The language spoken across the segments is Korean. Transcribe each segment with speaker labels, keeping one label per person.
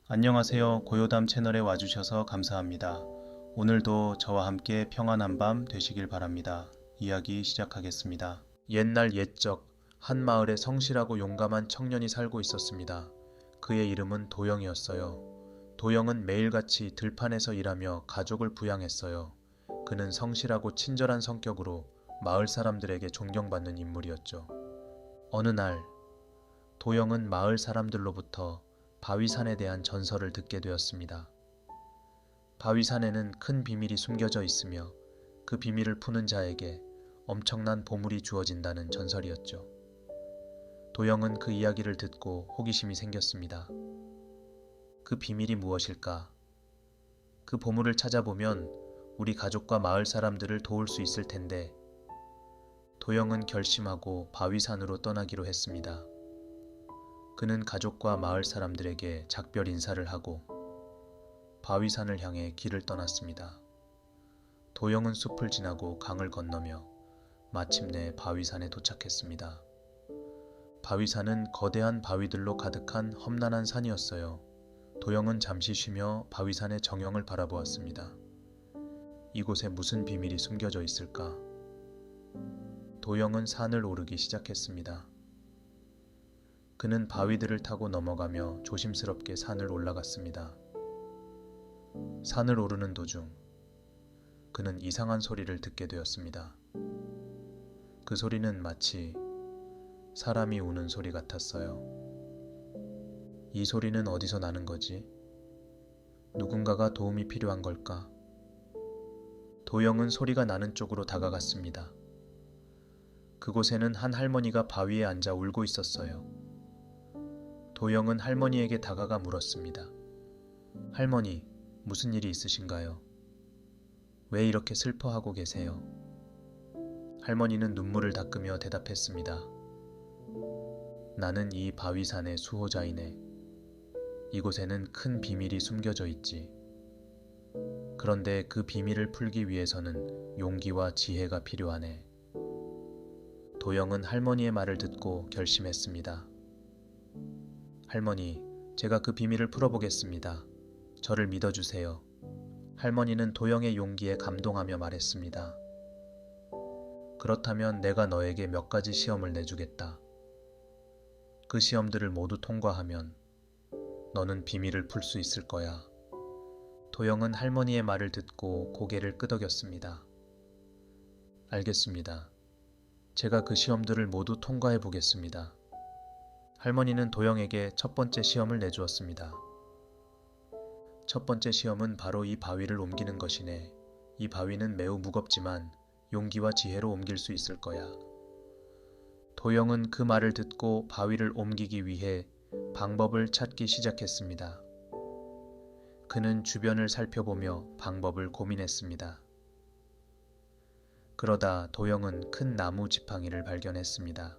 Speaker 1: 안녕하세요. 고요담 채널에 와주셔서 감사합니다. 오늘도 저와 함께 평안한 밤 되시길 바랍니다. 이야기 시작하겠습니다. 옛날 옛적 한 마을에 성실하고 용감한 청년이 살고 있었습니다. 그의 이름은 도영이었어요. 도영은 매일같이 들판에서 일하며 가족을 부양했어요. 그는 성실하고 친절한 성격으로 마을 사람들에게 존경받는 인물이었죠. 어느 날 도영은 마을 사람들로부터 바위산에 대한 전설을 듣게 되었습니다. 바위산에는 큰 비밀이 숨겨져 있으며 그 비밀을 푸는 자에게 엄청난 보물이 주어진다는 전설이었죠. 도영은 그 이야기를 듣고 호기심이 생겼습니다. 그 비밀이 무엇일까? 그 보물을 찾아보면 우리 가족과 마을 사람들을 도울 수 있을 텐데. 도영은 결심하고 바위산으로 떠나기로 했습니다. 그는 가족과 마을 사람들에게 작별 인사를 하고 바위산을 향해 길을 떠났습니다. 도영은 숲을 지나고 강을 건너며 마침내 바위산에 도착했습니다. 바위산은 거대한 바위들로 가득한 험난한 산이었어요. 도영은 잠시 쉬며 바위산의 정형을 바라보았습니다. 이곳에 무슨 비밀이 숨겨져 있을까? 도영은 산을 오르기 시작했습니다. 그는 바위들을 타고 넘어가며 조심스럽게 산을 올라갔습니다. 산을 오르는 도중 그는 이상한 소리를 듣게 되었습니다. 그 소리는 마치 사람이 우는 소리 같았어요. 이 소리는 어디서 나는 거지? 누군가가 도움이 필요한 걸까? 도영은 소리가 나는 쪽으로 다가갔습니다. 그곳에는 한 할머니가 바위에 앉아 울고 있었어요. 도영은 할머니에게 다가가 물었습니다. 할머니, 무슨 일이 있으신가요? 왜 이렇게 슬퍼하고 계세요? 할머니는 눈물을 닦으며 대답했습니다. 나는 이 바위산의 수호자이네. 이곳에는 큰 비밀이 숨겨져 있지. 그런데 그 비밀을 풀기 위해서는 용기와 지혜가 필요하네. 도영은 할머니의 말을 듣고 결심했습니다. 할머니, 제가 그 비밀을 풀어보겠습니다. 저를 믿어주세요. 할머니는 도영의 용기에 감동하며 말했습니다. 그렇다면 내가 너에게 몇 가지 시험을 내주겠다. 그 시험들을 모두 통과하면 너는 비밀을 풀 수 있을 거야. 도영은 할머니의 말을 듣고 고개를 끄덕였습니다. 알겠습니다. 제가 그 시험들을 모두 통과해 보겠습니다. 할머니는 도영에게 첫 번째 시험을 내주었습니다. 첫 번째 시험은 바로 이 바위를 옮기는 것이네. 이 바위는 매우 무겁지만 용기와 지혜로 옮길 수 있을 거야. 도영은 그 말을 듣고 바위를 옮기기 위해 방법을 찾기 시작했습니다. 그는 주변을 살펴보며 방법을 고민했습니다. 그러다 도영은 큰 나무 지팡이를 발견했습니다.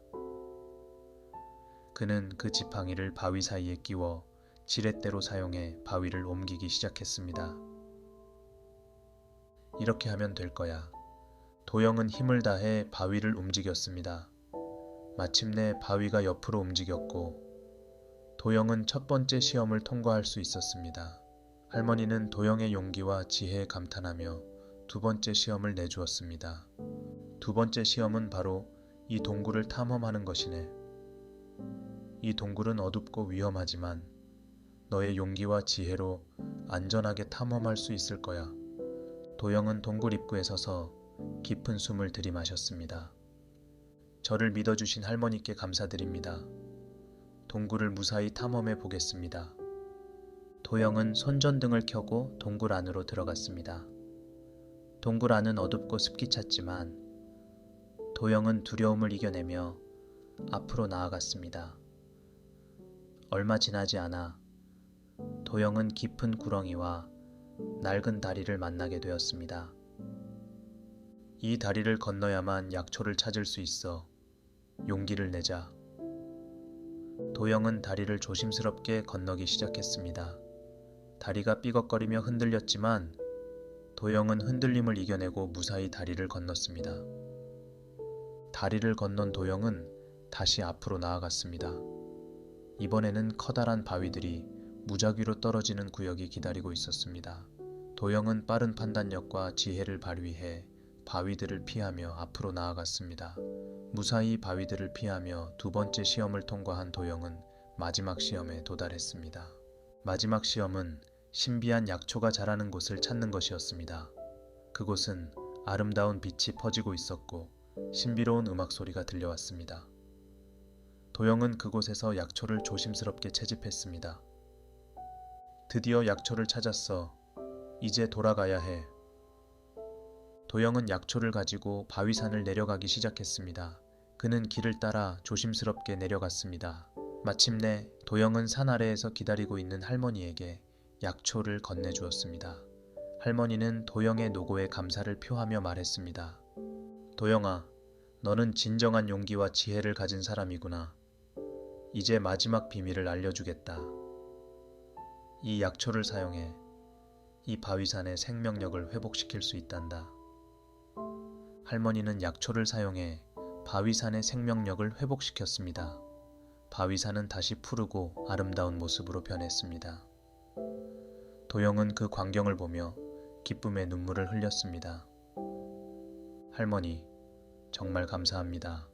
Speaker 1: 그는 그 지팡이를 바위 사이에 끼워 지렛대로 사용해 바위를 옮기기 시작했습니다. 이렇게 하면 될 거야. 도영은 힘을 다해 바위를 움직였습니다. 마침내 바위가 옆으로 움직였고 도영은 첫 번째 시험을 통과할 수 있었습니다. 할머니는 도영의 용기와 지혜에 감탄하며 두 번째 시험을 내주었습니다. 두 번째 시험은 바로 이 동굴을 탐험하는 것이네. 이 동굴은 어둡고 위험하지만 너의 용기와 지혜로 안전하게 탐험할 수 있을 거야. 도영은 동굴 입구에 서서 깊은 숨을 들이마셨습니다. 저를 믿어주신 할머니께 감사드립니다. 동굴을 무사히 탐험해 보겠습니다. 도영은 손전등을 켜고 동굴 안으로 들어갔습니다. 동굴 안은 어둡고 습기 찼지만 도영은 두려움을 이겨내며 앞으로 나아갔습니다. 얼마 지나지 않아 도영은 깊은 구렁이와 낡은 다리를 만나게 되었습니다. 이 다리를 건너야만 약초를 찾을 수 있어 용기를 내자. 도영은 다리를 조심스럽게 건너기 시작했습니다. 다리가 삐걱거리며 흔들렸지만 도영은 흔들림을 이겨내고 무사히 다리를 건넜습니다. 다리를 건넌 도영은 다시 앞으로 나아갔습니다. 이번에는 커다란 바위들이 무작위로 떨어지는 구역이 기다리고 있었습니다. 도영은 빠른 판단력과 지혜를 발휘해 바위들을 피하며 앞으로 나아갔습니다. 무사히 바위들을 피하며 두 번째 시험을 통과한 도영은 마지막 시험에 도달했습니다. 마지막 시험은 신비한 약초가 자라는 곳을 찾는 것이었습니다. 그곳은 아름다운 빛이 퍼지고 있었고 신비로운 음악 소리가 들려왔습니다. 도영은 그곳에서 약초를 조심스럽게 채집했습니다. 드디어 약초를 찾았어. 이제 돌아가야 해. 도영은 약초를 가지고 바위산을 내려가기 시작했습니다. 그는 길을 따라 조심스럽게 내려갔습니다. 마침내 도영은 산 아래에서 기다리고 있는 할머니에게 약초를 건네주었습니다. 할머니는 도영의 노고에 감사를 표하며 말했습니다. 도영아, 너는 진정한 용기와 지혜를 가진 사람이구나. 이제 마지막 비밀을 알려주겠다. 이 약초를 사용해 이 바위산의 생명력을 회복시킬 수 있단다. 할머니는 약초를 사용해 바위산의 생명력을 회복시켰습니다. 바위산은 다시 푸르고 아름다운 모습으로 변했습니다. 도영은 그 광경을 보며 기쁨의 눈물을 흘렸습니다. 할머니, 정말 감사합니다.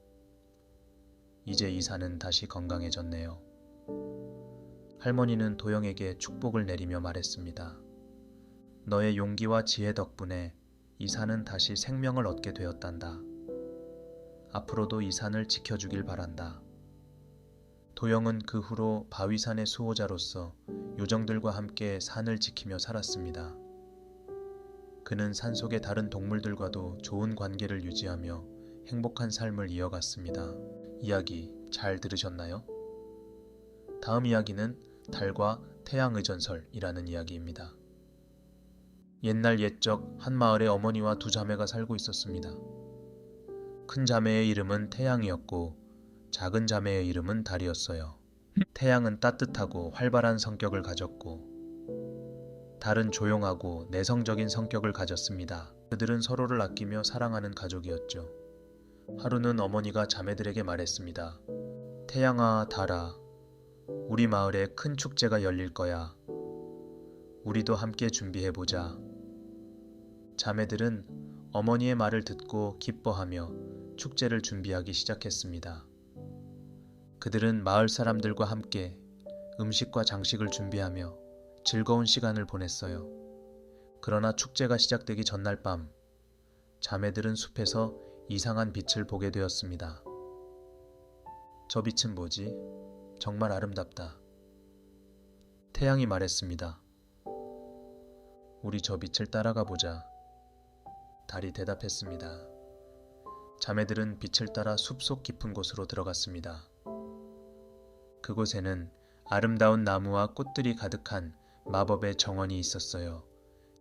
Speaker 1: 이제 이 산은 다시 건강해졌네요. 할머니는 도영에게 축복을 내리며 말했습니다. 너의 용기와 지혜 덕분에 이 산은 다시 생명을 얻게 되었단다. 앞으로도 이 산을 지켜주길 바란다. 도영은 그 후로 바위산의 수호자로서 요정들과 함께 산을 지키며 살았습니다. 그는 산속의 다른 동물들과도 좋은 관계를 유지하며 행복한 삶을 이어갔습니다. 이야기 잘 들으셨나요? 다음 이야기는 달과 태양의 전설이라는 이야기입니다. 옛날 옛적 한 마을에 어머니와 두 자매가 살고 있었습니다. 큰 자매의 이름은 태양이었고 작은 자매의 이름은 달이었어요. 태양은 따뜻하고 활발한 성격을 가졌고 달은 조용하고 내성적인 성격을 가졌습니다. 그들은 서로를 아끼며 사랑하는 가족이었죠. 하루는 어머니가 자매들에게 말했습니다. 태양아, 달아, 우리 마을에 큰 축제가 열릴 거야. 우리도 함께 준비해보자. 자매들은 어머니의 말을 듣고 기뻐하며 축제를 준비하기 시작했습니다. 그들은 마을 사람들과 함께 음식과 장식을 준비하며 즐거운 시간을 보냈어요. 그러나 축제가 시작되기 전날 밤, 자매들은 숲에서 이상한 빛을 보게 되었습니다. 저 빛은 뭐지? 정말 아름답다. 태양이 말했습니다. 우리 저 빛을 따라가 보자. 달이 대답했습니다. 자매들은 빛을 따라 숲속 깊은 곳으로 들어갔습니다. 그곳에는 아름다운 나무와 꽃들이 가득한 마법의 정원이 있었어요.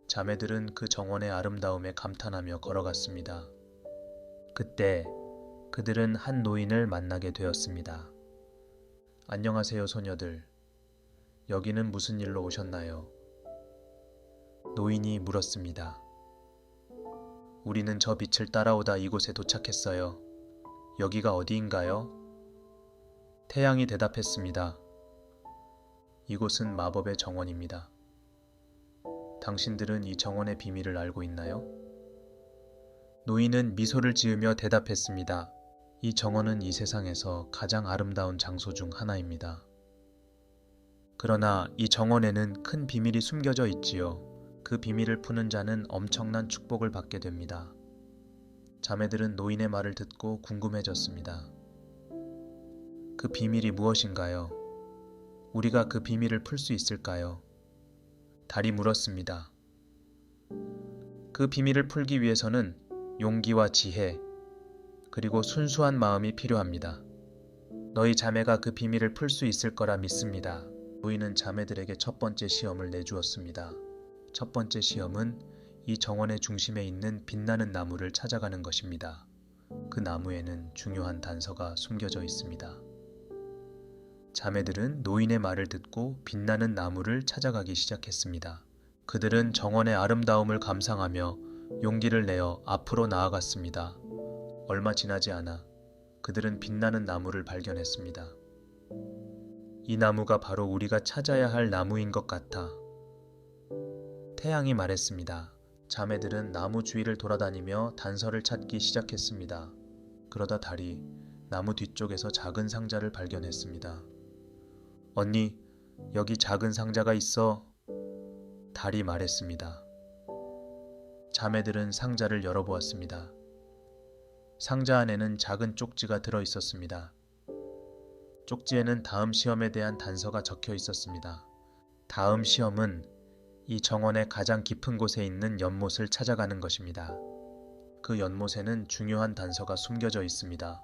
Speaker 1: 자매들은 그 정원의 아름다움에 감탄하며 걸어갔습니다. 그때 그들은 한 노인을 만나게 되었습니다. 안녕하세요, 소녀들. 여기는 무슨 일로 오셨나요? 노인이 물었습니다. 우리는 저 빛을 따라오다 이곳에 도착했어요. 여기가 어디인가요? 태양이 대답했습니다. 이곳은 마법의 정원입니다. 당신들은 이 정원의 비밀을 알고 있나요? 노인은 미소를 지으며 대답했습니다. 이 정원은 이 세상에서 가장 아름다운 장소 중 하나입니다. 그러나 이 정원에는 큰 비밀이 숨겨져 있지요. 그 비밀을 푸는 자는 엄청난 축복을 받게 됩니다. 자매들은 노인의 말을 듣고 궁금해졌습니다. 그 비밀이 무엇인가요? 우리가 그 비밀을 풀 수 있을까요? 달이 물었습니다. 그 비밀을 풀기 위해서는 용기와 지혜, 그리고 순수한 마음이 필요합니다. 너희 자매가 그 비밀을 풀 수 있을 거라 믿습니다. 노인은 자매들에게 첫 번째 시험을 내주었습니다. 첫 번째 시험은 이 정원의 중심에 있는 빛나는 나무를 찾아가는 것입니다. 그 나무에는 중요한 단서가 숨겨져 있습니다. 자매들은 노인의 말을 듣고 빛나는 나무를 찾아가기 시작했습니다. 그들은 정원의 아름다움을 감상하며 용기를 내어 앞으로 나아갔습니다. 얼마 지나지 않아 그들은 빛나는 나무를 발견했습니다. 이 나무가 바로 우리가 찾아야 할 나무인 것 같아. 태양이 말했습니다. 자매들은 나무 주위를 돌아다니며 단서를 찾기 시작했습니다. 그러다 달이 나무 뒤쪽에서 작은 상자를 발견했습니다. 언니, 여기 작은 상자가 있어. 달이 말했습니다. 자매들은 상자를 열어보았습니다. 상자 안에는 작은 쪽지가 들어 있었습니다. 쪽지에는 다음 시험에 대한 단서가 적혀 있었습니다. 다음 시험은 이 정원의 가장 깊은 곳에 있는 연못을 찾아가는 것입니다. 그 연못에는 중요한 단서가 숨겨져 있습니다.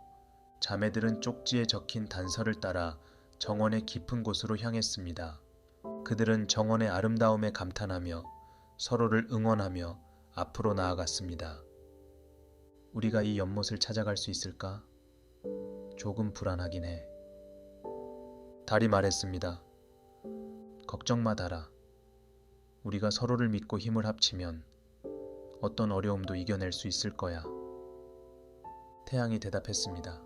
Speaker 1: 자매들은 쪽지에 적힌 단서를 따라 정원의 깊은 곳으로 향했습니다. 그들은 정원의 아름다움에 감탄하며 서로를 응원하며 앞으로 나아갔습니다. 우리가 이 연못을 찾아갈 수 있을까? 조금 불안하긴 해. 달이 말했습니다. 걱정 마, 달아. 우리가 서로를 믿고 힘을 합치면 어떤 어려움도 이겨낼 수 있을 거야. 태양이 대답했습니다.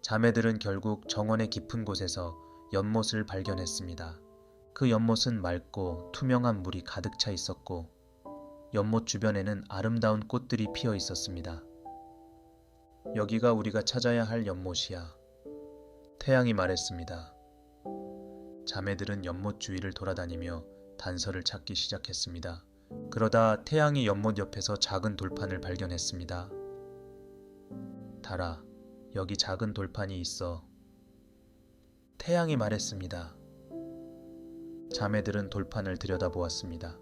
Speaker 1: 자매들은 결국 정원의 깊은 곳에서 연못을 발견했습니다. 그 연못은 맑고 투명한 물이 가득 차 있었고 연못 주변에는 아름다운 꽃들이 피어 있었습니다. 여기가 우리가 찾아야 할 연못이야. 태양이 말했습니다. 자매들은 연못 주위를 돌아다니며 단서를 찾기 시작했습니다. 그러다 태양이 연못 옆에서 작은 돌판을 발견했습니다. 달아, 여기 작은 돌판이 있어. 태양이 말했습니다. 자매들은 돌판을 들여다보았습니다.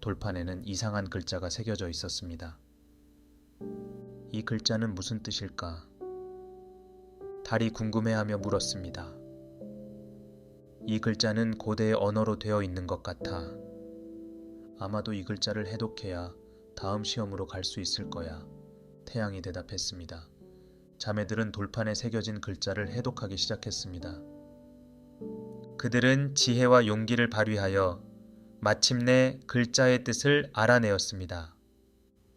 Speaker 1: 돌판에는 이상한 글자가 새겨져 있었습니다. 이 글자는 무슨 뜻일까? 달이 궁금해하며 물었습니다. 이 글자는 고대의 언어로 되어 있는 것 같아. 아마도 이 글자를 해독해야 다음 시험으로 갈 수 있을 거야. 태양이 대답했습니다. 자매들은 돌판에 새겨진 글자를 해독하기 시작했습니다. 그들은 지혜와 용기를 발휘하여 마침내 글자의 뜻을 알아내었습니다.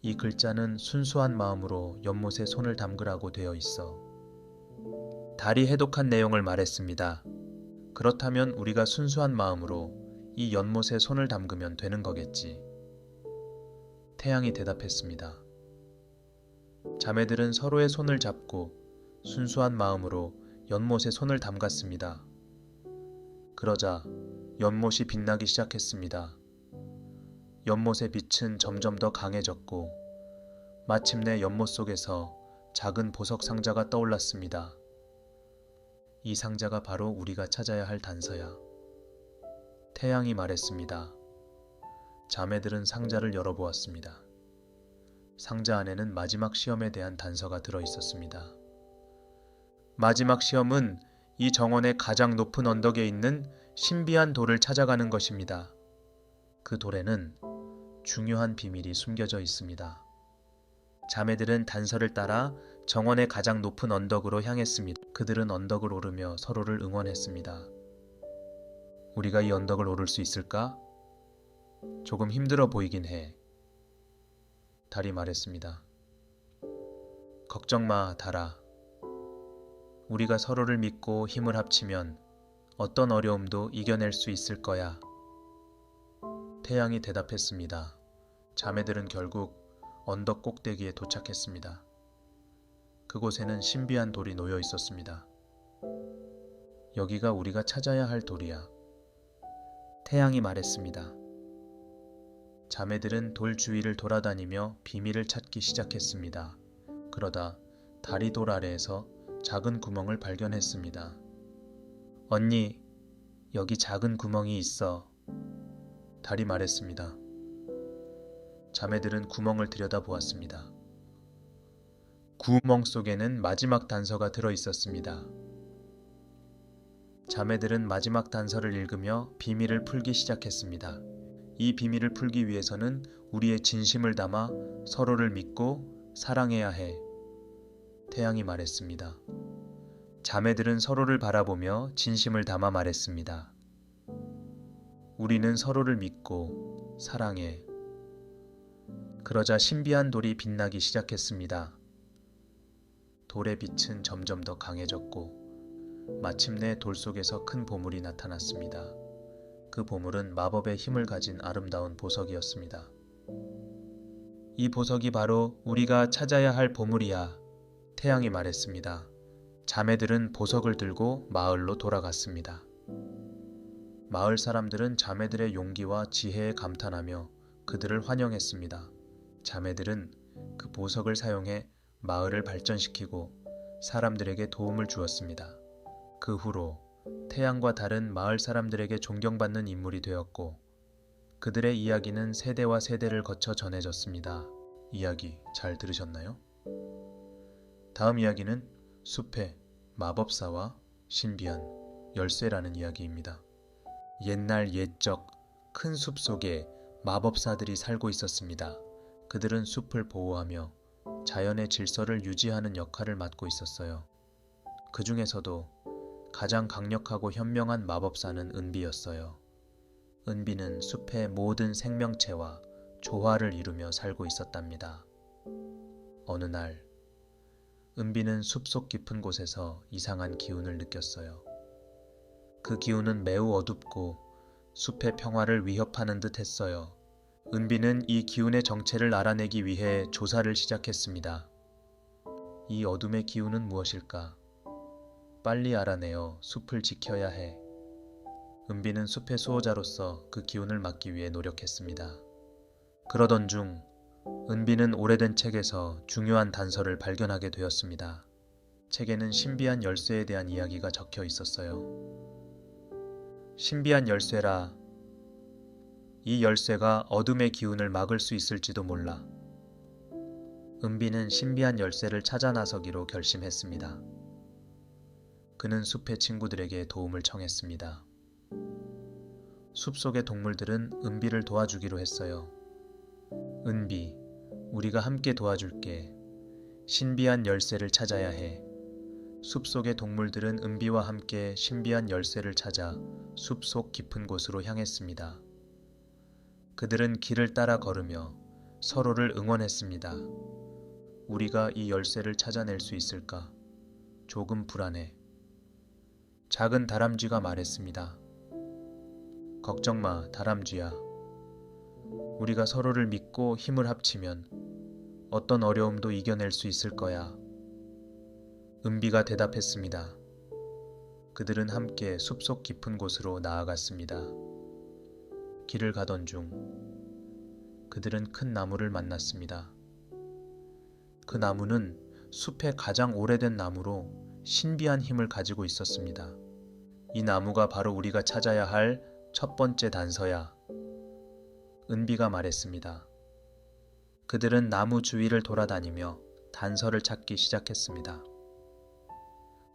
Speaker 1: 이 글자는 순수한 마음으로 연못에 손을 담그라고 되어 있어. 달이 해독한 내용을 말했습니다. 그렇다면 우리가 순수한 마음으로 이 연못에 손을 담그면 되는 거겠지. 태양이 대답했습니다. 자매들은 서로의 손을 잡고 순수한 마음으로 연못에 손을 담갔습니다. 그러자 연못이 빛나기 시작했습니다. 연못의 빛은 점점 더 강해졌고 마침내 연못 속에서 작은 보석 상자가 떠올랐습니다. 이 상자가 바로 우리가 찾아야 할 단서야. 태양이 말했습니다. 자매들은 상자를 열어보았습니다. 상자 안에는 마지막 시험에 대한 단서가 들어 있었습니다. 마지막 시험은 이 정원의 가장 높은 언덕에 있는 신비한 돌을 찾아가는 것입니다. 그 돌에는 중요한 비밀이 숨겨져 있습니다. 자매들은 단서를 따라 정원의 가장 높은 언덕으로 향했습니다. 그들은 언덕을 오르며 서로를 응원했습니다. 우리가 이 언덕을 오를 수 있을까? 조금 힘들어 보이긴 해. 달이 말했습니다. 걱정 마, 달아. 우리가 서로를 믿고 힘을 합치면 어떤 어려움도 이겨낼 수 있을 거야. 태양이 대답했습니다. 자매들은 결국 언덕 꼭대기에 도착했습니다. 그곳에는 신비한 돌이 놓여 있었습니다. 여기가 우리가 찾아야 할 돌이야. 태양이 말했습니다. 자매들은 돌 주위를 돌아다니며 비밀을 찾기 시작했습니다. 그러다 달이 돌 아래에서 작은 구멍을 발견했습니다. 언니, 여기 작은 구멍이 있어. 달이 말했습니다. 자매들은 구멍을 들여다보았습니다. 구멍 속에는 마지막 단서가 들어 있었습니다. 자매들은 마지막 단서를 읽으며 비밀을 풀기 시작했습니다. 이 비밀을 풀기 위해서는 우리의 진심을 담아 서로를 믿고 사랑해야 해. 태양이 말했습니다. 자매들은 서로를 바라보며 진심을 담아 말했습니다. 우리는 서로를 믿고 사랑해. 그러자 신비한 돌이 빛나기 시작했습니다. 돌의 빛은 점점 더 강해졌고 마침내 돌 속에서 큰 보물이 나타났습니다. 그 보물은 마법의 힘을 가진 아름다운 보석이었습니다. 이 보석이 바로 우리가 찾아야 할 보물이야. 태양이 말했습니다. 자매들은 보석을 들고 마을로 돌아갔습니다. 마을 사람들은 자매들의 용기와 지혜에 감탄하며 그들을 환영했습니다. 자매들은 그 보석을 사용해 마을을 발전시키고 사람들에게 도움을 주었습니다. 그 후로 태양과 달은 마을 사람들에게 존경받는 인물이 되었고 그들의 이야기는 세대와 세대를 거쳐 전해졌습니다. 이야기 잘 들으셨나요? 다음 이야기는 숲의 마법사와 신비한 열쇠라는 이야기입니다. 옛날 옛적 큰 숲 속에 마법사들이 살고 있었습니다. 그들은 숲을 보호하며 자연의 질서를 유지하는 역할을 맡고 있었어요. 그 중에서도 가장 강력하고 현명한 마법사는 은비였어요. 은비는 숲의 모든 생명체와 조화를 이루며 살고 있었답니다. 어느 날 은비는 숲속 깊은 곳에서 이상한 기운을 느꼈어요. 그 기운은 매우 어둡고 숲의 평화를 위협하는 듯 했어요. 은비는 이 기운의 정체를 알아내기 위해 조사를 시작했습니다. 이 어둠의 기운은 무엇일까? 빨리 알아내어 숲을 지켜야 해. 은비는 숲의 수호자로서 그 기운을 막기 위해 노력했습니다. 그러던 중 은비는 오래된 책에서 중요한 단서를 발견하게 되었습니다. 책에는 신비한 열쇠에 대한 이야기가 적혀 있었어요. 신비한 열쇠라. 이 열쇠가 어둠의 기운을 막을 수 있을지도 몰라. 은비는 신비한 열쇠를 찾아 나서기로 결심했습니다. 그는 숲의 친구들에게 도움을 청했습니다. 숲속의 동물들은 은비를 도와주기로 했어요. 은비, 우리가 함께 도와줄게. 신비한 열쇠를 찾아야 해. 숲속의 동물들은 은비와 함께 신비한 열쇠를 찾아 숲속 깊은 곳으로 향했습니다. 그들은 길을 따라 걸으며 서로를 응원했습니다. 우리가 이 열쇠를 찾아낼 수 있을까? 조금 불안해. 작은 다람쥐가 말했습니다. 걱정 마, 다람쥐야. 우리가 서로를 믿고 힘을 합치면 어떤 어려움도 이겨낼 수 있을 거야. 은비가 대답했습니다. 그들은 함께 숲속 깊은 곳으로 나아갔습니다. 길을 가던 중 그들은 큰 나무를 만났습니다. 그 나무는 숲의 가장 오래된 나무로 신비한 힘을 가지고 있었습니다. 이 나무가 바로 우리가 찾아야 할 첫 번째 단서야. 은비가 말했습니다. 그들은 나무 주위를 돌아다니며 단서를 찾기 시작했습니다.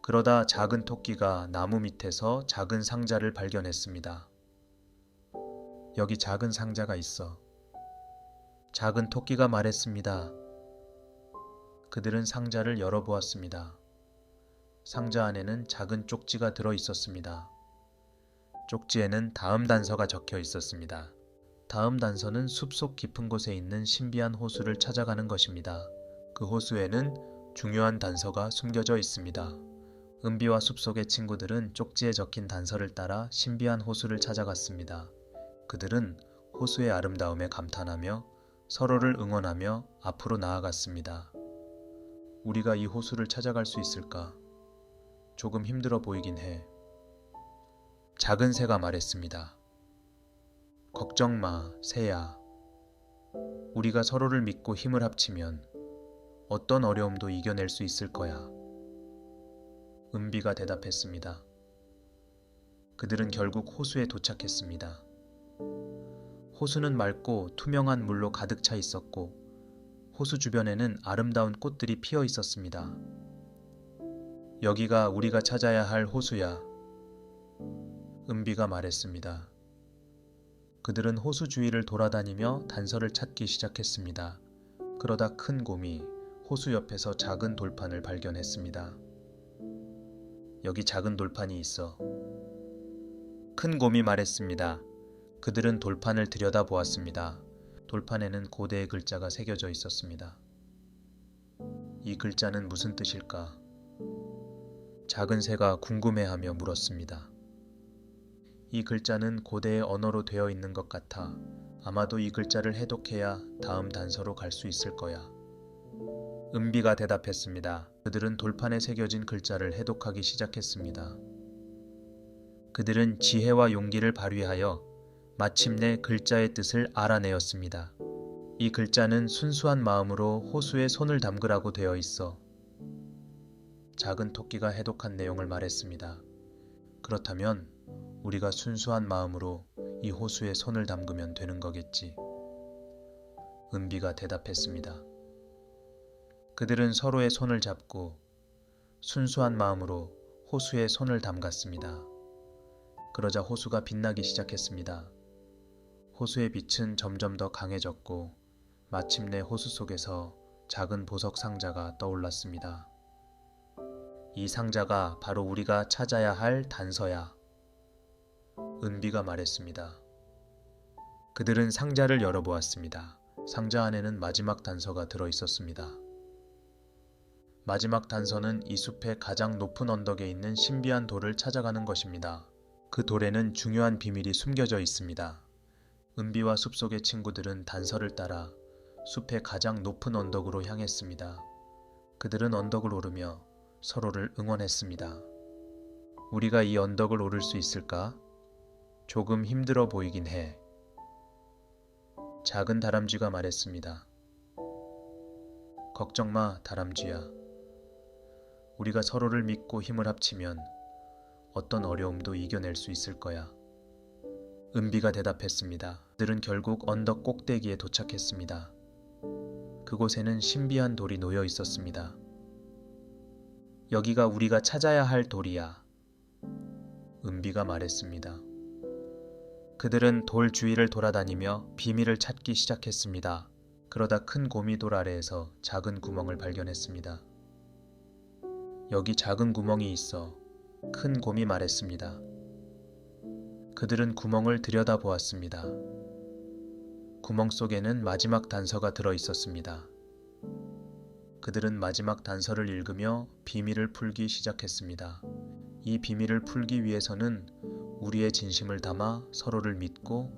Speaker 1: 그러다 작은 토끼가 나무 밑에서 작은 상자를 발견했습니다. 여기 작은 상자가 있어. 작은 토끼가 말했습니다. 그들은 상자를 열어보았습니다. 상자 안에는 작은 쪽지가 들어 있었습니다. 쪽지에는 다음 단서가 적혀 있었습니다. 다음 단서는 숲속 깊은 곳에 있는 신비한 호수를 찾아가는 것입니다. 그 호수에는 중요한 단서가 숨겨져 있습니다. 은비와 숲속의 친구들은 쪽지에 적힌 단서를 따라 신비한 호수를 찾아갔습니다. 그들은 호수의 아름다움에 감탄하며 서로를 응원하며 앞으로 나아갔습니다. 우리가 이 호수를 찾아갈 수 있을까? 조금 힘들어 보이긴 해. 작은 새가 말했습니다. 걱정 마, 새야. 우리가 서로를 믿고 힘을 합치면 어떤 어려움도 이겨낼 수 있을 거야. 은비가 대답했습니다. 그들은 결국 호수에 도착했습니다. 호수는 맑고 투명한 물로 가득 차 있었고 호수 주변에는 아름다운 꽃들이 피어 있었습니다. 여기가 우리가 찾아야 할 호수야. 은비가 말했습니다. 그들은 호수 주위를 돌아다니며 단서를 찾기 시작했습니다. 그러다 큰 곰이 호수 옆에서 작은 돌판을 발견했습니다. 여기 작은 돌판이 있어. 큰 곰이 말했습니다. 그들은 돌판을 들여다보았습니다. 돌판에는 고대의 글자가 새겨져 있었습니다. 이 글자는 무슨 뜻일까? 작은 새가 궁금해하며 물었습니다. 이 글자는 고대의 언어로 되어 있는 것 같아. 아마도 이 글자를 해독해야 다음 단서로 갈 수 있을 거야. 은비가 대답했습니다. 그들은 돌판에 새겨진 글자를 해독하기 시작했습니다. 그들은 지혜와 용기를 발휘하여 마침내 글자의 뜻을 알아내었습니다. 이 글자는 순수한 마음으로 호수에 손을 담그라고 되어 있어. 작은 토끼가 해독한 내용을 말했습니다. 그렇다면 우리가 순수한 마음으로 이 호수에 손을 담그면 되는 거겠지. 은비가 대답했습니다. 그들은 서로의 손을 잡고 순수한 마음으로 호수에 손을 담갔습니다. 그러자 호수가 빛나기 시작했습니다. 호수의 빛은 점점 더 강해졌고 마침내 호수 속에서 작은 보석 상자가 떠올랐습니다. 이 상자가 바로 우리가 찾아야 할 단서야. 은비가 말했습니다. 그들은 상자를 열어보았습니다. 상자 안에는 마지막 단서가 들어 있었습니다. 마지막 단서는 이 숲의 가장 높은 언덕에 있는 신비한 돌을 찾아가는 것입니다. 그 돌에는 중요한 비밀이 숨겨져 있습니다. 은비와 숲속의 친구들은 단서를 따라 숲의 가장 높은 언덕으로 향했습니다. 그들은 언덕을 오르며 서로를 응원했습니다. 우리가 이 언덕을 오를 수 있을까? 조금 힘들어 보이긴 해. 작은 다람쥐가 말했습니다. 걱정 마, 다람쥐야. 우리가 서로를 믿고 힘을 합치면 어떤 어려움도 이겨낼 수 있을 거야. 은비가 대답했습니다. 그들은 결국 언덕 꼭대기에 도착했습니다. 그곳에는 신비한 돌이 놓여 있었습니다. 여기가 우리가 찾아야 할 돌이야. 은비가 말했습니다. 그들은 돌 주위를 돌아다니며 비밀을 찾기 시작했습니다. 그러다 큰 고미돌 아래에서 작은 구멍을 발견했습니다. 여기 작은 구멍이 있어. 큰 곰이 말했습니다. 그들은 구멍을 들여다보았습니다. 구멍 속에는 마지막 단서가 들어 있었습니다. 그들은 마지막 단서를 읽으며 비밀을 풀기 시작했습니다. 이 비밀을 풀기 위해서는 우리의 진심을 담아 서로를 믿고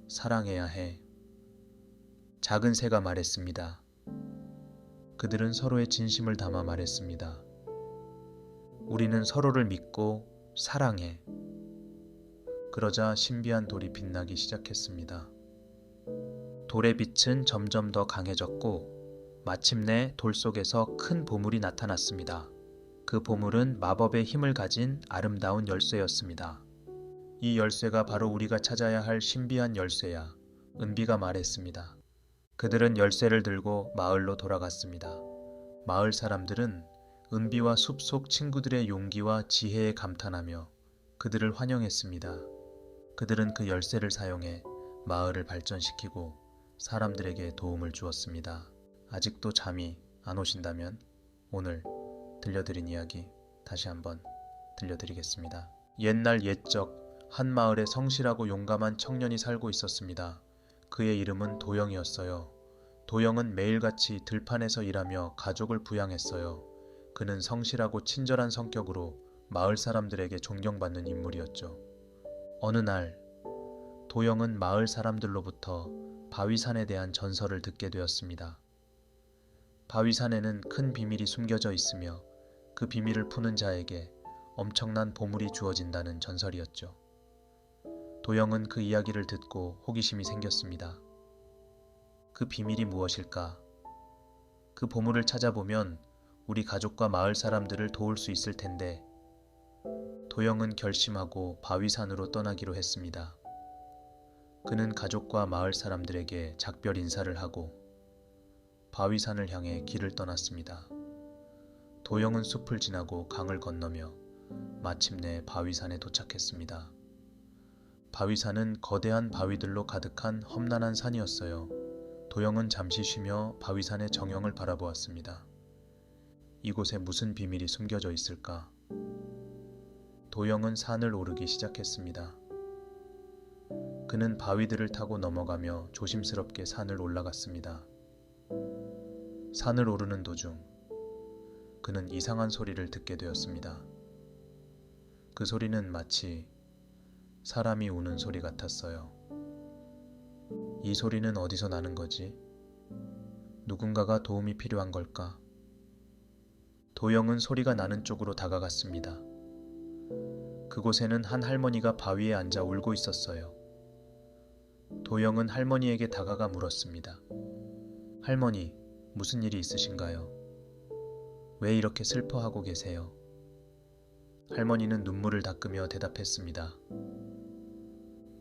Speaker 1: 사랑해야 해. 작은 새가 말했습니다. 그들은 서로의 진심을 담아 말했습니다. 우리는 서로를 믿고 사랑해. 그러자 신비한 돌이 빛나기 시작했습니다. 돌의 빛은 점점 더 강해졌고 마침내 돌 속에서 큰 보물이 나타났습니다. 그 보물은 마법의 힘을 가진 아름다운 열쇠였습니다. 이 열쇠가 바로 우리가 찾아야 할 신비한 열쇠야. 은비가 말했습니다. 그들은 열쇠를 들고 마을로 돌아갔습니다. 마을 사람들은 은비와 숲속 친구들의 용기와 지혜에 감탄하며 그들을 환영했습니다. 그들은 그 열쇠를 사용해 마을을 발전시키고 사람들에게 도움을 주었습니다. 아직도 잠이 안 오신다면 오늘 들려드린 이야기 다시 한번 들려드리겠습니다. 옛날 옛적 한 마을에 성실하고 용감한 청년이 살고 있었습니다. 그의 이름은 도영이었어요. 도영은 매일같이 들판에서 일하며 가족을 부양했어요. 그는 성실하고 친절한 성격으로 마을 사람들에게 존경받는 인물이었죠. 어느 날 도영은 마을 사람들로부터 바위산에 대한 전설을 듣게 되었습니다. 바위산에는 큰 비밀이 숨겨져 있으며 그 비밀을 푸는 자에게 엄청난 보물이 주어진다는 전설이었죠. 도영은 그 이야기를 듣고 호기심이 생겼습니다. 그 비밀이 무엇일까? 그 보물을 찾아보면 우리 가족과 마을 사람들을 도울 수 있을 텐데. 도영은 결심하고 바위산으로 떠나기로 했습니다. 그는 가족과 마을 사람들에게 작별 인사를 하고 바위산을 향해 길을 떠났습니다. 도영은 숲을 지나고 강을 건너며 마침내 바위산에 도착했습니다. 바위산은 거대한 바위들로 가득한 험난한 산이었어요. 도영은 잠시 쉬며 바위산의 정형을 바라보았습니다. 이곳에 무슨 비밀이 숨겨져 있을까? 도영은 산을 오르기 시작했습니다. 그는 바위들을 타고 넘어가며 조심스럽게 산을 올라갔습니다. 산을 오르는 도중 그는 이상한 소리를 듣게 되었습니다. 그 소리는 마치 사람이 우는 소리 같았어요. 이 소리는 어디서 나는 거지? 누군가가 도움이 필요한 걸까? 도영은 소리가 나는 쪽으로 다가갔습니다. 그곳에는 한 할머니가 바위에 앉아 울고 있었어요. 도영은 할머니에게 다가가 물었습니다. 할머니, 무슨 일이 있으신가요? 왜 이렇게 슬퍼하고 계세요? 할머니는 눈물을 닦으며 대답했습니다.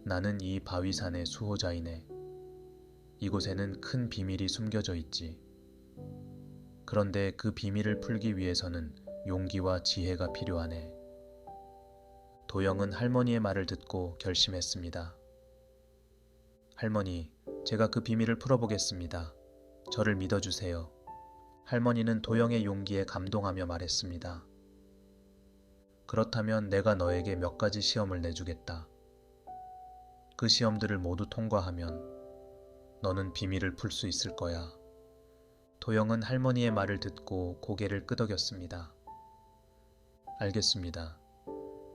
Speaker 1: 나는 이 바위산의 수호자이네. 이곳에는 큰 비밀이 숨겨져 있지. 그런데 그 비밀을 풀기 위해서는 용기와 지혜가 필요하네. 도영은 할머니의 말을 듣고 결심했습니다. 할머니, 제가 그 비밀을 풀어보겠습니다. 저를 믿어주세요. 할머니는 도영의 용기에 감동하며 말했습니다. 그렇다면 내가 너에게 몇 가지 시험을 내주겠다. 그 시험들을 모두 통과하면 너는 비밀을 풀 수 있을 거야. 도영은 할머니의 말을 듣고 고개를 끄덕였습니다. 알겠습니다.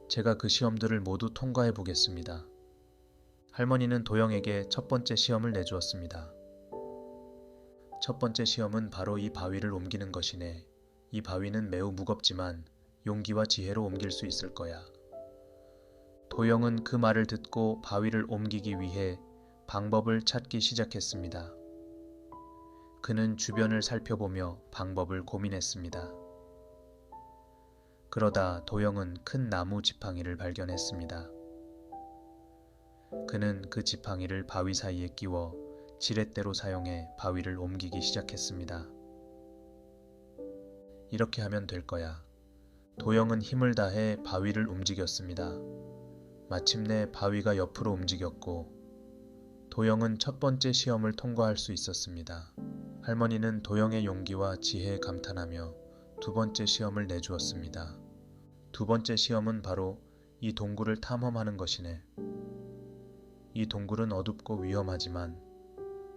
Speaker 1: 제가 그 시험들을 모두 통과해 보겠습니다. 할머니는 도영에게 첫 번째 시험을 내주었습니다. 첫 번째 시험은 바로 이 바위를 옮기는 것이네. 이 바위는 매우 무겁지만 용기와 지혜로 옮길 수 있을 거야. 도영은 그 말을 듣고 바위를 옮기기 위해 방법을 찾기 시작했습니다. 그는 주변을 살펴보며 방법을 고민했습니다. 그러다 도영은 큰 나무 지팡이를 발견했습니다. 그는 그 지팡이를 바위 사이에 끼워 지렛대로 사용해 바위를 옮기기 시작했습니다. 이렇게 하면 될 거야. 도영은 힘을 다해 바위를 움직였습니다. 마침내 바위가 옆으로 움직였고 도영은 첫 번째 시험을 통과할 수 있었습니다. 할머니는 도영의 용기와 지혜에 감탄하며 두 번째 시험을 내주었습니다. 두 번째 시험은 바로 이 동굴을 탐험하는 것이네. 이 동굴은 어둡고 위험하지만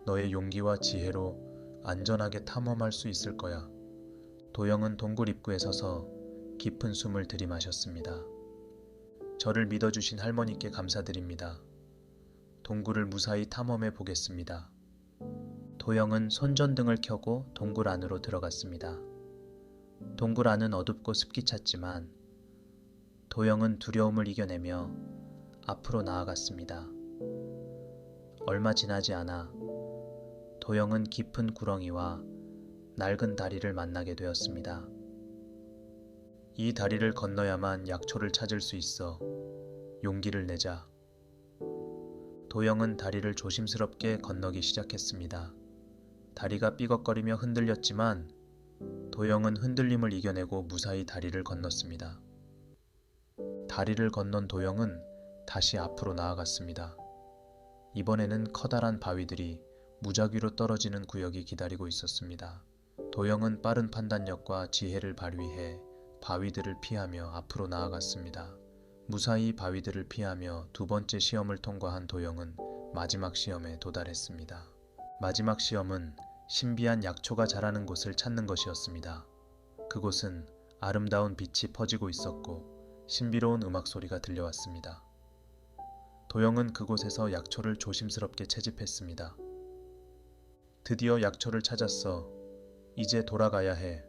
Speaker 1: 너의 용기와 지혜로 안전하게 탐험할 수 있을 거야. 도영은 동굴 입구에 서서 깊은 숨을 들이마셨습니다. 저를 믿어주신 할머니께 감사드립니다. 동굴을 무사히 탐험해 보겠습니다. 도영은 손전등을 켜고 동굴 안으로 들어갔습니다. 동굴 안은 어둡고 습기 찼지만 도영은 두려움을 이겨내며 앞으로 나아갔습니다. 얼마 지나지 않아 도영은 깊은 구렁이와 낡은 다리를 만나게 되었습니다. 이 다리를 건너야만 약초를 찾을 수 있어 용기를 내자. 도영은 다리를 조심스럽게 건너기 시작했습니다. 다리가 삐걱거리며 흔들렸지만 도영은 흔들림을 이겨내고 무사히 다리를 건넜습니다. 다리를 건넌 도영은 다시 앞으로 나아갔습니다. 이번에는 커다란 바위들이 무작위로 떨어지는 구역이 기다리고 있었습니다. 도영은 빠른 판단력과 지혜를 발휘해 바위들을 피하며 앞으로 나아갔습니다. 무사히 바위들을 피하며 두 번째 시험을 통과한 도영은 마지막 시험에 도달했습니다. 마지막 시험은 신비한 약초가 자라는 곳을 찾는 것이었습니다. 그곳은 아름다운 빛이 퍼지고 있었고 신비로운 음악 소리가 들려왔습니다. 도영은 그곳에서 약초를 조심스럽게 채집했습니다. 드디어 약초를 찾았어. 이제 돌아가야 해.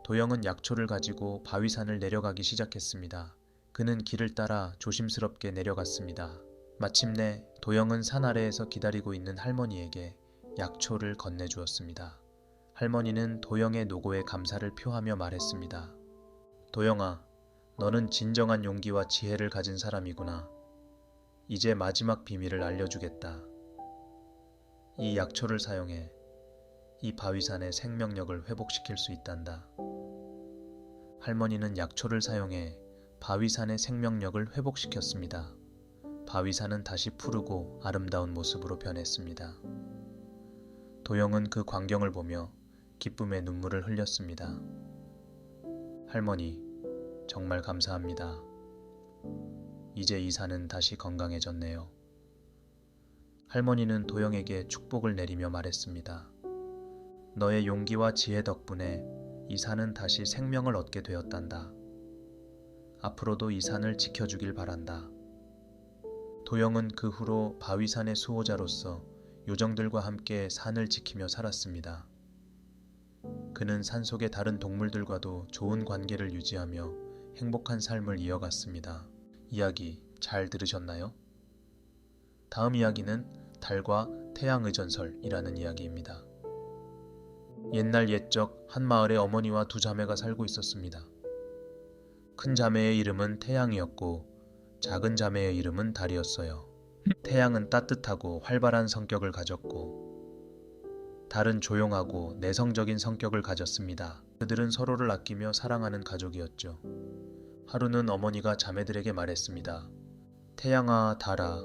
Speaker 1: 도영은 약초를 가지고 바위산을 내려가기 시작했습니다. 그는 길을 따라 조심스럽게 내려갔습니다. 마침내 도영은 산 아래에서 기다리고 있는 할머니에게 약초를 건네주었습니다. 할머니는 도영의 노고에 감사를 표하며 말했습니다. 도영아, 너는 진정한 용기와 지혜를 가진 사람이구나. 이제 마지막 비밀을 알려주겠다. 이 약초를 사용해 이 바위산의 생명력을 회복시킬 수 있단다. 할머니는 약초를 사용해 바위산의 생명력을 회복시켰습니다. 바위산은 다시 푸르고 아름다운 모습으로 변했습니다. 도영은 그 광경을 보며 기쁨의 눈물을 흘렸습니다. 할머니, 정말 감사합니다. 이제 이 산은 다시 건강해졌네요. 할머니는 도영에게 축복을 내리며 말했습니다. 너의 용기와 지혜 덕분에 이 산은 다시 생명을 얻게 되었단다. 앞으로도 이 산을 지켜주길 바란다. 도영은 그 후로 바위산의 수호자로서 요정들과 함께 산을 지키며 살았습니다. 그는 산속의 다른 동물들과도 좋은 관계를 유지하며 행복한 삶을 이어갔습니다. 이야기 잘 들으셨나요? 다음 이야기는 달과 태양의 전설이라는 이야기입니다. 옛날 옛적 한 마을에 어머니와 두 자매가 살고 있었습니다. 큰 자매의 이름은 태양이었고 작은 자매의 이름은 달이었어요. 태양은 따뜻하고 활발한 성격을 가졌고 달은 조용하고 내성적인 성격을 가졌습니다. 그들은 서로를 아끼며 사랑하는 가족이었죠. 하루는 어머니가 자매들에게 말했습니다. 태양아, 달아,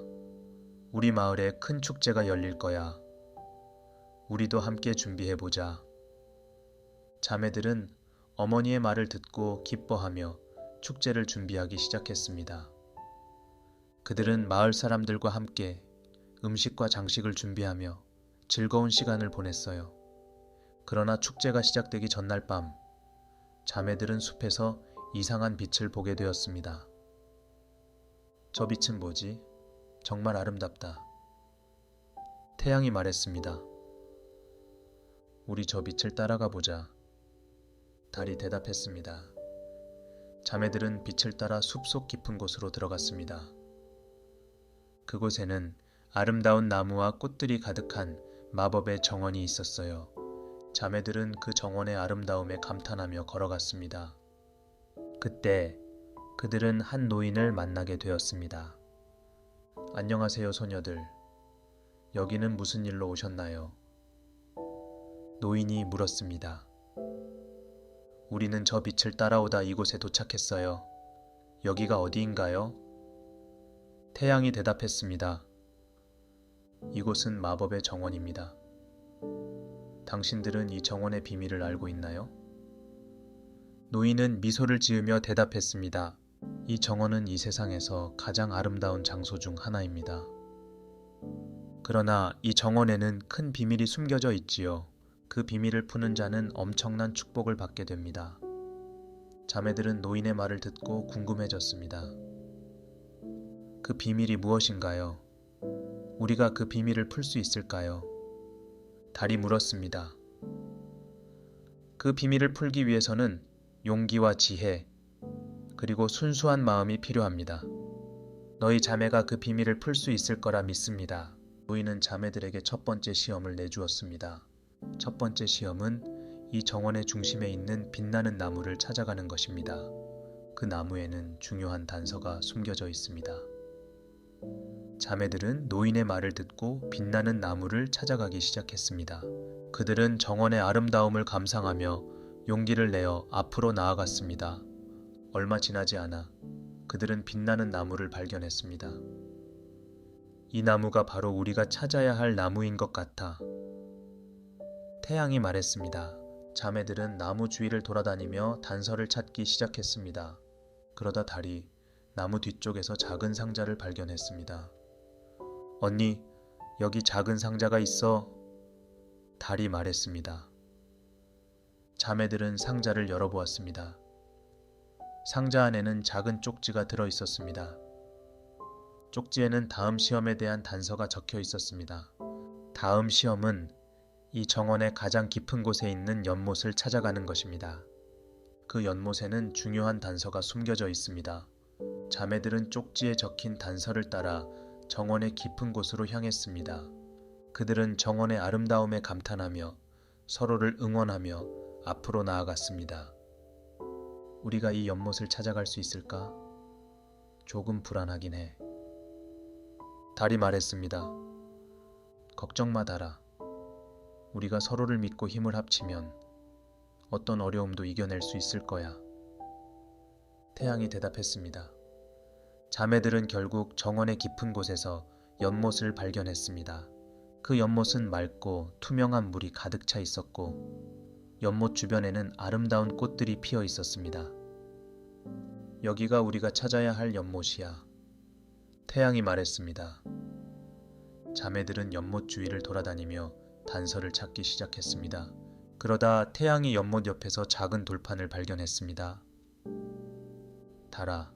Speaker 1: 우리 마을에 큰 축제가 열릴 거야. 우리도 함께 준비해보자. 자매들은 어머니의 말을 듣고 기뻐하며 축제를 준비하기 시작했습니다. 그들은 마을 사람들과 함께 음식과 장식을 준비하며 즐거운 시간을 보냈어요. 그러나 축제가 시작되기 전날 밤, 자매들은 숲에서 이상한 빛을 보게 되었습니다. 저 빛은 뭐지? 정말 아름답다. 태양이 말했습니다. 우리 저 빛을 따라가 보자. 달이 대답했습니다. 자매들은 빛을 따라 숲속 깊은 곳으로 들어갔습니다. 그곳에는 아름다운 나무와 꽃들이 가득한 마법의 정원이 있었어요. 자매들은 그 정원의 아름다움에 감탄하며 걸어갔습니다. 그때 그들은 한 노인을 만나게 되었습니다. 안녕하세요, 소녀들. 여기는 무슨 일로 오셨나요? 노인이 물었습니다. 우리는 저 빛을 따라오다 이곳에 도착했어요. 여기가 어디인가요? 태양이 대답했습니다. 이곳은 마법의 정원입니다. 당신들은 이 정원의 비밀을 알고 있나요? 노인은 미소를 지으며 대답했습니다. 이 정원은 이 세상에서 가장 아름다운 장소 중 하나입니다. 그러나 이 정원에는 큰 비밀이 숨겨져 있지요. 그 비밀을 푸는 자는 엄청난 축복을 받게 됩니다. 자매들은 노인의 말을 듣고 궁금해졌습니다. 그 비밀이 무엇인가요? 우리가 그 비밀을 풀 수 있을까요? 달이 물었습니다. 그 비밀을 풀기 위해서는 용기와 지혜, 그리고 순수한 마음이 필요합니다. 너희 자매가 그 비밀을 풀 수 있을 거라 믿습니다. 노인은 자매들에게 첫 번째 시험을 내주었습니다. 첫 번째 시험은 이 정원의 중심에 있는 빛나는 나무를 찾아가는 것입니다. 그 나무에는 중요한 단서가 숨겨져 있습니다. 자매들은 노인의 말을 듣고 빛나는 나무를 찾아가기 시작했습니다. 그들은 정원의 아름다움을 감상하며 용기를 내어 앞으로 나아갔습니다. 얼마 지나지 않아 그들은 빛나는 나무를 발견했습니다. 이 나무가 바로 우리가 찾아야 할 나무인 것 같아. 태양이 말했습니다. 자매들은 나무 주위를 돌아다니며 단서를 찾기 시작했습니다. 그러다 달이 나무 뒤쪽에서 작은 상자를 발견했습니다. 언니, 여기 작은 상자가 있어. 달이 말했습니다. 자매들은 상자를 열어보았습니다. 상자 안에는 작은 쪽지가 들어 있었습니다. 쪽지에는 다음 시험에 대한 단서가 적혀 있었습니다. 다음 시험은 이 정원의 가장 깊은 곳에 있는 연못을 찾아가는 것입니다. 그 연못에는 중요한 단서가 숨겨져 있습니다. 자매들은 쪽지에 적힌 단서를 따라 정원의 깊은 곳으로 향했습니다. 그들은 정원의 아름다움에 감탄하며 서로를 응원하며 앞으로 나아갔습니다. 우리가 이 연못을 찾아갈 수 있을까? 조금 불안하긴 해. 달이 말했습니다. 걱정 마, 달아. 우리가 서로를 믿고 힘을 합치면 어떤 어려움도 이겨낼 수 있을 거야. 태양이 대답했습니다. 자매들은 결국 정원의 깊은 곳에서 연못을 발견했습니다. 그 연못은 맑고 투명한 물이 가득 차 있었고 연못 주변에는 아름다운 꽃들이 피어 있었습니다. 여기가 우리가 찾아야 할 연못이야. 태양이 말했습니다. 자매들은 연못 주위를 돌아다니며 단서를 찾기 시작했습니다. 그러다 태양이 연못 옆에서 작은 돌판을 발견했습니다. 달아,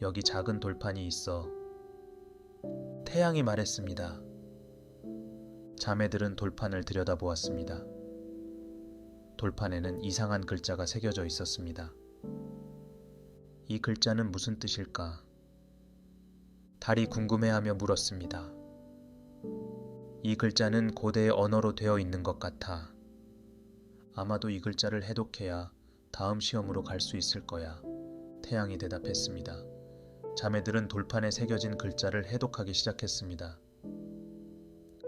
Speaker 1: 여기 작은 돌판이 있어. 태양이 말했습니다. 자매들은 돌판을 들여다보았습니다. 돌판에는 이상한 글자가 새겨져 있었습니다. 이 글자는 무슨 뜻일까? 달이 궁금해하며 물었습니다. 이 글자는 고대의 언어로 되어 있는 것 같아. 아마도 이 글자를 해독해야 다음 시험으로 갈 수 있을 거야. 태양이 대답했습니다. 자매들은 돌판에 새겨진 글자를 해독하기 시작했습니다.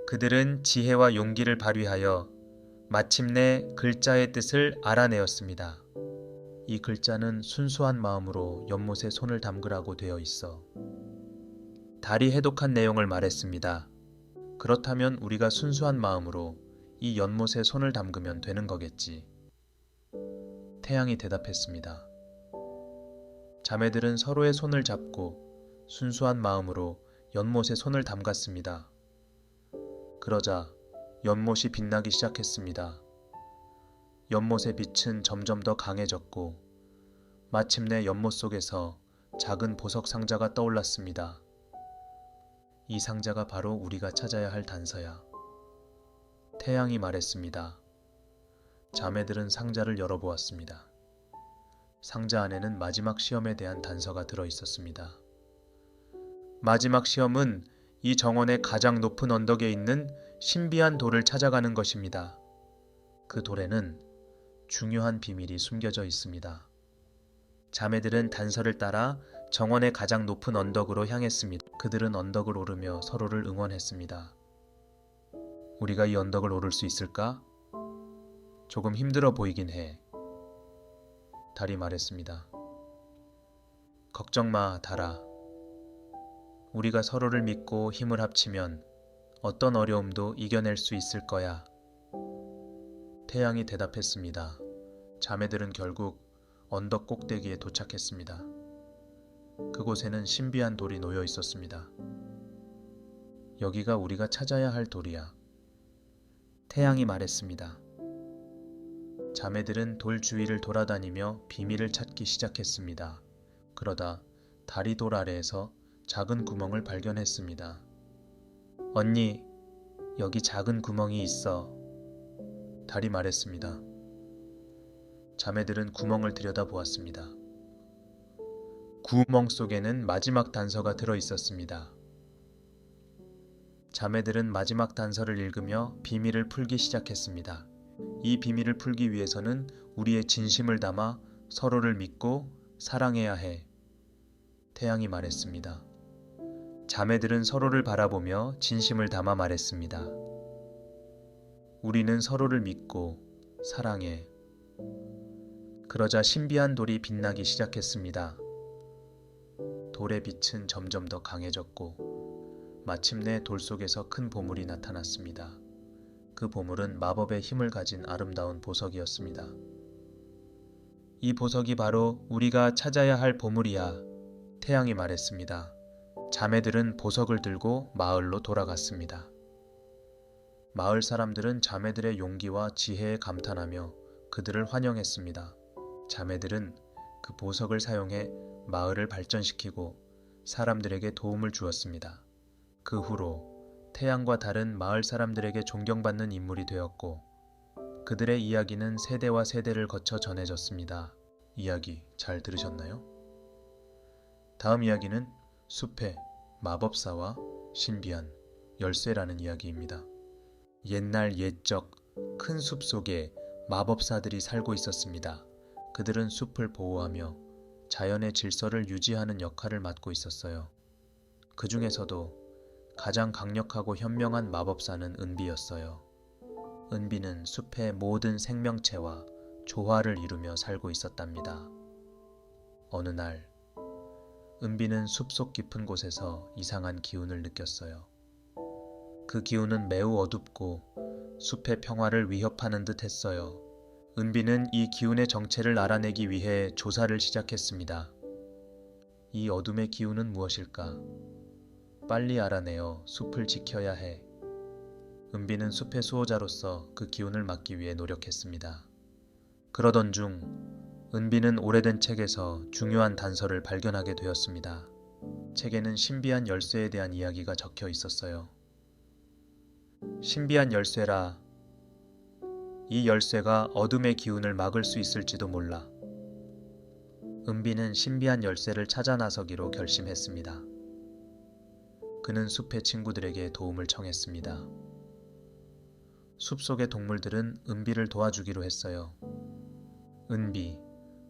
Speaker 1: 그들은 지혜와 용기를 발휘하여 마침내 글자의 뜻을 알아내었습니다. 이 글자는 순수한 마음으로 연못에 손을 담그라고 되어 있어. 달이 해독한 내용을 말했습니다. 그렇다면 우리가 순수한 마음으로 이 연못에 손을 담그면 되는 거겠지. 태양이 대답했습니다. 자매들은 서로의 손을 잡고 순수한 마음으로 연못에 손을 담갔습니다. 그러자 연못이 빛나기 시작했습니다. 연못의 빛은 점점 더 강해졌고 마침내 연못 속에서 작은 보석 상자가 떠올랐습니다. 이 상자가 바로 우리가 찾아야 할 단서야. 태양이 말했습니다. 자매들은 상자를 열어보았습니다. 상자 안에는 마지막 시험에 대한 단서가 들어 있었습니다. 마지막 시험은 이 정원의 가장 높은 언덕에 있는 신비한 돌을 찾아가는 것입니다. 그 돌에는 중요한 비밀이 숨겨져 있습니다. 자매들은 단서를 따라 정원의 가장 높은 언덕으로 향했습니다. 그들은 언덕을 오르며 서로를 응원했습니다. 우리가 이 언덕을 오를 수 있을까? 조금 힘들어 보이긴 해. 달이 말했습니다. 걱정 마, 달아. 우리가 서로를 믿고 힘을 합치면 어떤 어려움도 이겨낼 수 있을 거야. 태양이 대답했습니다. 자매들은 결국 언덕 꼭대기에 도착했습니다. 그곳에는 신비한 돌이 놓여 있었습니다. 여기가 우리가 찾아야 할 돌이야. 태양이 말했습니다. 자매들은 돌 주위를 돌아다니며 비밀을 찾기 시작했습니다. 그러다 달이 돌 아래에서 작은 구멍을 발견했습니다. 언니, 여기 작은 구멍이 있어. 달이 말했습니다. 자매들은 구멍을 들여다보았습니다. 구멍 속에는 마지막 단서가 들어 있었습니다. 자매들은 마지막 단서를 읽으며 비밀을 풀기 시작했습니다. 이 비밀을 풀기 위해서는 우리의 진심을 담아 서로를 믿고 사랑해야 해. 태양이 말했습니다. 자매들은 서로를 바라보며 진심을 담아 말했습니다. 우리는 서로를 믿고 사랑해. 그러자 신비한 돌이 빛나기 시작했습니다. 돌의 빛은 점점 더 강해졌고 마침내 돌 속에서 큰 보물이 나타났습니다. 그 보물은 마법의 힘을 가진 아름다운 보석이었습니다. 이 보석이 바로 우리가 찾아야 할 보물이야. 태양이 말했습니다. 자매들은 보석을 들고 마을로 돌아갔습니다. 마을 사람들은 자매들의 용기와 지혜에 감탄하며 그들을 환영했습니다. 자매들은 그 보석을 사용해 마을을 발전시키고 사람들에게 도움을 주었습니다. 그 후로 태양과 달은 마을 사람들에게 존경받는 인물이 되었고 그들의 이야기는 세대와 세대를 거쳐 전해졌습니다. 이야기 잘 들으셨나요? 다음 이야기는 숲의 마법사와 신비한 열쇠라는 이야기입니다. 옛날 옛적 큰 숲 속에 마법사들이 살고 있었습니다. 그들은 숲을 보호하며 자연의 질서를 유지하는 역할을 맡고 있었어요. 그 중에서도 가장 강력하고 현명한 마법사는 은비였어요. 은비는 숲의 모든 생명체와 조화를 이루며 살고 있었답니다. 어느 날 은비는 숲속 깊은 곳에서 이상한 기운을 느꼈어요. 그 기운은 매우 어둡고 숲의 평화를 위협하는 듯 했어요. 은비는 이 기운의 정체를 알아내기 위해 조사를 시작했습니다. 이 어둠의 기운은 무엇일까? 빨리 알아내어 숲을 지켜야 해. 은비는 숲의 수호자로서 그 기운을 막기 위해 노력했습니다. 그러던 중 은비는 오래된 책에서 중요한 단서를 발견하게 되었습니다. 책에는 신비한 열쇠에 대한 이야기가 적혀 있었어요. 신비한 열쇠라. 이 열쇠가 어둠의 기운을 막을 수 있을지도 몰라. 은비는 신비한 열쇠를 찾아 나서기로 결심했습니다. 그는 숲의 친구들에게 도움을 청했습니다. 숲속의 동물들은 은비를 도와주기로 했어요. 은비,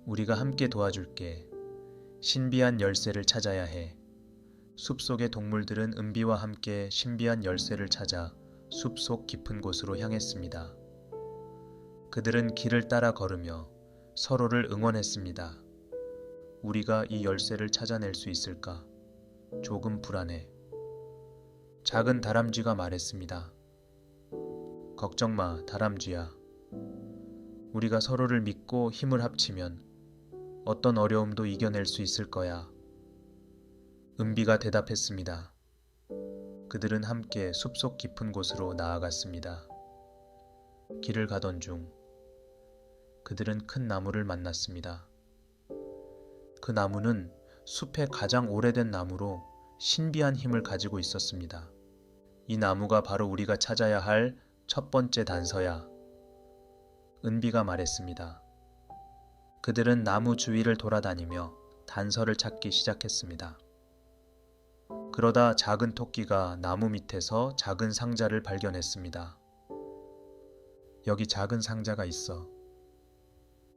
Speaker 1: 우리가 함께 도와줄게. 신비한 열쇠를 찾아야 해. 숲속의 동물들은 은비와 함께 신비한 열쇠를 찾아 숲속 깊은 곳으로 향했습니다. 그들은 길을 따라 걸으며 서로를 응원했습니다. 우리가 이 열쇠를 찾아낼 수 있을까? 조금 불안해. 작은 다람쥐가 말했습니다. 걱정 마, 다람쥐야. 우리가 서로를 믿고 힘을 합치면 어떤 어려움도 이겨낼 수 있을 거야. 은비가 대답했습니다. 그들은 함께 숲속 깊은 곳으로 나아갔습니다. 길을 가던 중 그들은 큰 나무를 만났습니다. 그 나무는 숲의 가장 오래된 나무로 신비한 힘을 가지고 있었습니다. 이 나무가 바로 우리가 찾아야 할 첫 번째 단서야. 은비가 말했습니다. 그들은 나무 주위를 돌아다니며 단서를 찾기 시작했습니다. 그러다 작은 토끼가 나무 밑에서 작은 상자를 발견했습니다. 여기 작은 상자가 있어.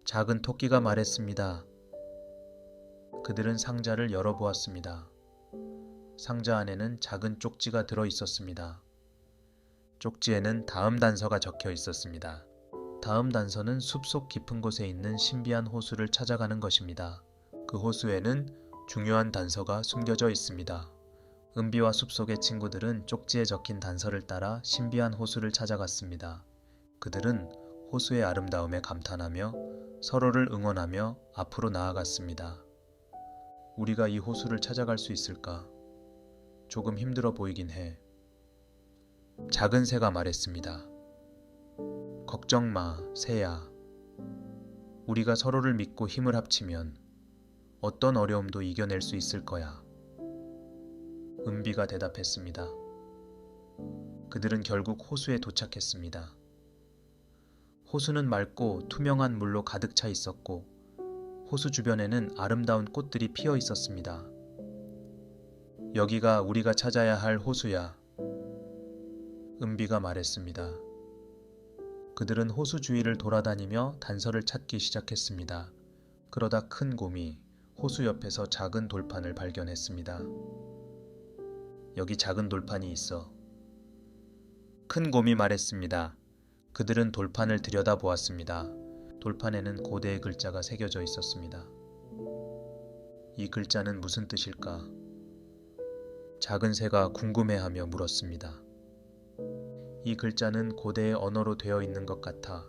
Speaker 1: 작은 토끼가 말했습니다. 그들은 상자를 열어보았습니다. 상자 안에는 작은 쪽지가 들어 있었습니다. 쪽지에는 다음 단서가 적혀 있었습니다. 다음 단서는 숲속 깊은 곳에 있는 신비한 호수를 찾아가는 것입니다. 그 호수에는 중요한 단서가 숨겨져 있습니다. 은비와 숲속의 친구들은 쪽지에 적힌 단서를 따라 신비한 호수를 찾아갔습니다. 그들은 호수의 아름다움에 감탄하며 서로를 응원하며 앞으로 나아갔습니다. 우리가 이 호수를 찾아갈 수 있을까? 조금 힘들어 보이긴 해. 작은 새가 말했습니다. 걱정 마, 새야. 우리가 서로를 믿고 힘을 합치면 어떤 어려움도 이겨낼 수 있을 거야. 은비가 대답했습니다. 그들은 결국 호수에 도착했습니다. 호수는 맑고 투명한 물로 가득 차 있었고 호수 주변에는 아름다운 꽃들이 피어 있었습니다. 여기가 우리가 찾아야 할 호수야. 은비가 말했습니다. 그들은 호수 주위를 돌아다니며 단서를 찾기 시작했습니다. 그러다 큰 곰이 호수 옆에서 작은 돌판을 발견했습니다. 여기 작은 돌판이 있어. 큰 곰이 말했습니다. 그들은 돌판을 들여다보았습니다. 돌판에는 고대의 글자가 새겨져 있었습니다. 이 글자는 무슨 뜻일까? 작은 새가 궁금해하며 물었습니다. 이 글자는 고대의 언어로 되어 있는 것 같아.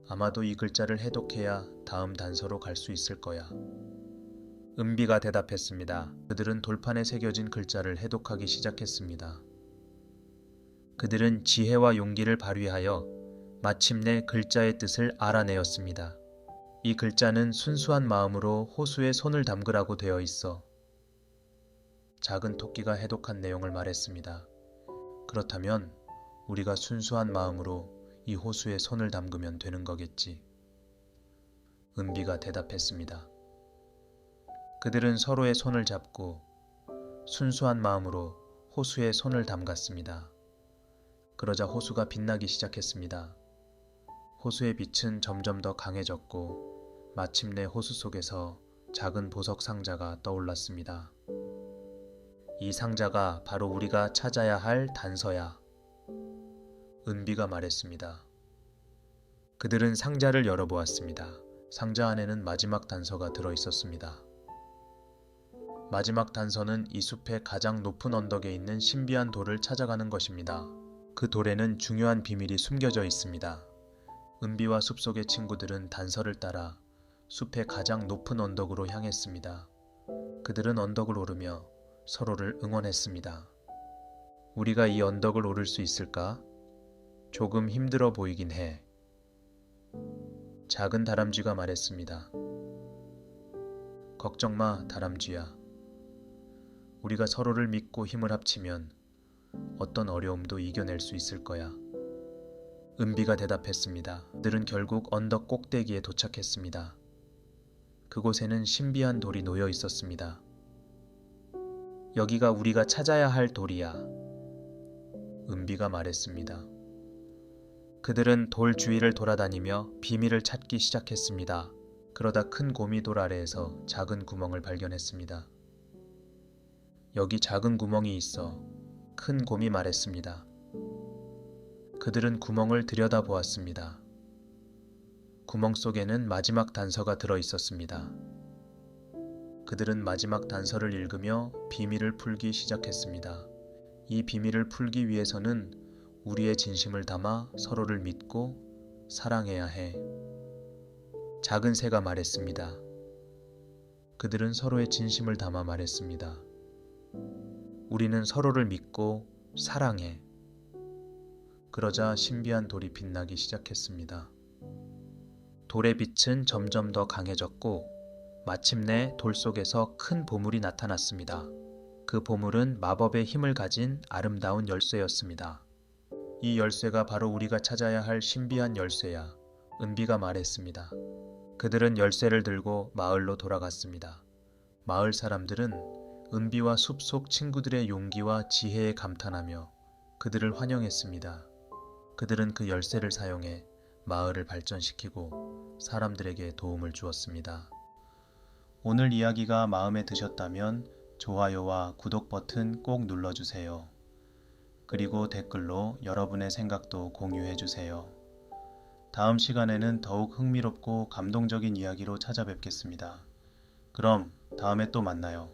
Speaker 1: 아마도 이 글자를 해독해야 다음 단서로 갈 수 있을 거야. 은비가 대답했습니다. 그들은 돌판에 새겨진 글자를 해독하기 시작했습니다. 그들은 지혜와 용기를 발휘하여 마침내 글자의 뜻을 알아내었습니다. 이 글자는 순수한 마음으로 호수에 손을 담그라고 되어 있어. 작은 토끼가 해독한 내용을 말했습니다. 그렇다면 우리가 순수한 마음으로 이 호수에 손을 담그면 되는 거겠지. 은비가 대답했습니다. 그들은 서로의 손을 잡고 순수한 마음으로 호수에 손을 담갔습니다. 그러자 호수가 빛나기 시작했습니다. 호수의 빛은 점점 더 강해졌고 마침내 호수 속에서 작은 보석 상자가 떠올랐습니다. 이 상자가 바로 우리가 찾아야 할 단서야. 은비가 말했습니다. 그들은 상자를 열어보았습니다. 상자 안에는 마지막 단서가 들어 있었습니다. 마지막 단서는 이 숲의 가장 높은 언덕에 있는 신비한 돌을 찾아가는 것입니다. 그 돌에는 중요한 비밀이 숨겨져 있습니다. 은비와 숲속의 친구들은 단서를 따라 숲의 가장 높은 언덕으로 향했습니다. 그들은 언덕을 오르며 서로를 응원했습니다. 우리가 이 언덕을 오를 수 있을까? 조금 힘들어 보이긴 해. 작은 다람쥐가 말했습니다. 걱정 마, 다람쥐야. 우리가 서로를 믿고 힘을 합치면 어떤 어려움도 이겨낼 수 있을 거야. 은비가 대답했습니다. 그들은 결국 언덕 꼭대기에 도착했습니다. 그곳에는 신비한 돌이 놓여 있었습니다. 여기가 우리가 찾아야 할 돌이야. 은비가 말했습니다. 그들은 돌 주위를 돌아다니며 비밀을 찾기 시작했습니다. 그러다 큰 곰이 돌 아래에서 작은 구멍을 발견했습니다. 여기 작은 구멍이 있어. 큰 곰이 말했습니다. 그들은 구멍을 들여다보았습니다. 구멍 속에는 마지막 단서가 들어 있었습니다. 그들은 마지막 단서를 읽으며 비밀을 풀기 시작했습니다. 이 비밀을 풀기 위해서는 우리의 진심을 담아 서로를 믿고 사랑해야 해. 작은 새가 말했습니다. 그들은 서로의 진심을 담아 말했습니다. 우리는 서로를 믿고 사랑해. 그러자 신비한 돌이 빛나기 시작했습니다. 돌의 빛은 점점 더 강해졌고 마침내 돌 속에서 큰 보물이 나타났습니다. 그 보물은 마법의 힘을 가진 아름다운 열쇠였습니다. 이 열쇠가 바로 우리가 찾아야 할 신비한 열쇠야. 은비가 말했습니다. 그들은 열쇠를 들고 마을로 돌아갔습니다. 마을 사람들은 은비와 숲속 친구들의 용기와 지혜에 감탄하며 그들을 환영했습니다. 그들은 그 열쇠를 사용해 마을을 발전시키고 사람들에게 도움을 주었습니다. 오늘 이야기가 마음에 드셨다면 좋아요와 구독 버튼 꼭 눌러주세요. 그리고 댓글로 여러분의 생각도 공유해주세요. 다음 시간에는 더욱 흥미롭고 감동적인 이야기로 찾아뵙겠습니다. 그럼 다음에 또 만나요.